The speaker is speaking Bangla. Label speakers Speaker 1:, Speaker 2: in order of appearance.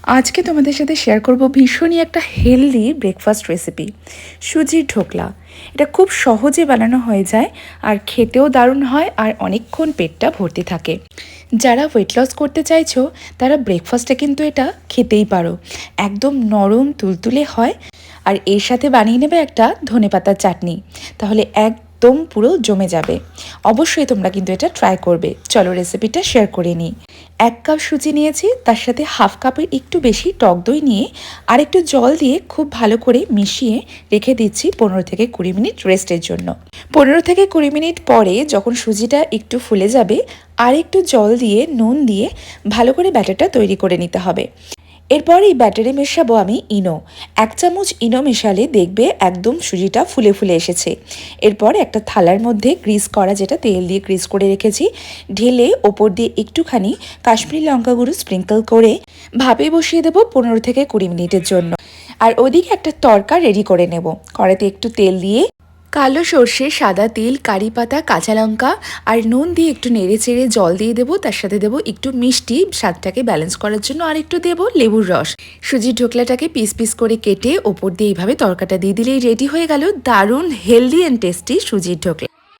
Speaker 1: আজকে তোমাদের সাথে শেয়ার করব ভীষণই একটা হেলদি ব্রেকফাস্ট রেসিপি, সুজির ঢোকলা। এটা খুব সহজে বানানো হয়ে যায় আর খেতেও দারুণ হয় আর অনেকক্ষণ পেটটা ভর্তি থাকে। যারা ওয়েট লস করতে চাইছো তারা ব্রেকফাস্টে কিন্তু এটা খেতেই পারো। একদম নরম তুলতুলে হয় আর এর সাথে বানিয়ে নেবে একটা ধনেপাতার চাটনি, তাহলে একদম পুরো জমে যাবে। অবশ্যই তোমরা কিন্তু এটা ট্রাই করবে। চলো রেসিপিটা শেয়ার করে নিই। 1 কাপ সুজি নিয়েছি, তার সাথে হাফ কাপের একটু বেশি টক দই নিয়ে আর একটু জল দিয়ে খুব ভালো করে মিশিয়ে রেখে দিচ্ছি 15 থেকে 20 মিনিট রেস্টের জন্য। 15 থেকে 20 মিনিট পরে যখন সুজিটা একটু ফুলে যাবে আর একটু জল দিয়ে নুন দিয়ে ভালো করে ব্যাটারটা তৈরি করে নিতে হবে। এরপর এই ব্যাটারে মেশাবো আমি ইনো। 1 চামচ ইনো মেশালে দেখবে একদম সুজিটা ফুলে ফুলে এসেছে। এরপর একটা থালার মধ্যে গ্রিস করা, যেটা তেল দিয়ে গ্রিস করে রেখেছি, ঢেলে ওপর দিয়ে একটুখানি কাশ্মীরি লঙ্কা গুঁড়ো স্প্রিঙ্কল করে ভাপে বসিয়ে দেবো 15 থেকে 20 মিনিটের জন্য। আর ওদিকে একটা তড়কা রেডি করে নেব। কড়াইতে একটু তেল দিয়ে কালো সর্ষে, সাদা তিল, কারি পাতা, কাঁচা লঙ্কা আর নুন দিয়ে একটু নেড়ে চেড়ে জল দিয়ে দেবো। তার সাথে দেবো একটু মিষ্টি স্বাদটাকে ব্যালেন্স করার জন্য, আর একটু দেবো লেবুর রস। সুজির ঢোকলাটাকে পিস পিস করে কেটে ওপর দিয়ে এইভাবে তরকাটা দিয়ে দিলেই রেডি হয়ে গেল দারুণ হেলদি অ্যান্ড টেস্টি সুজির ঢোকলা।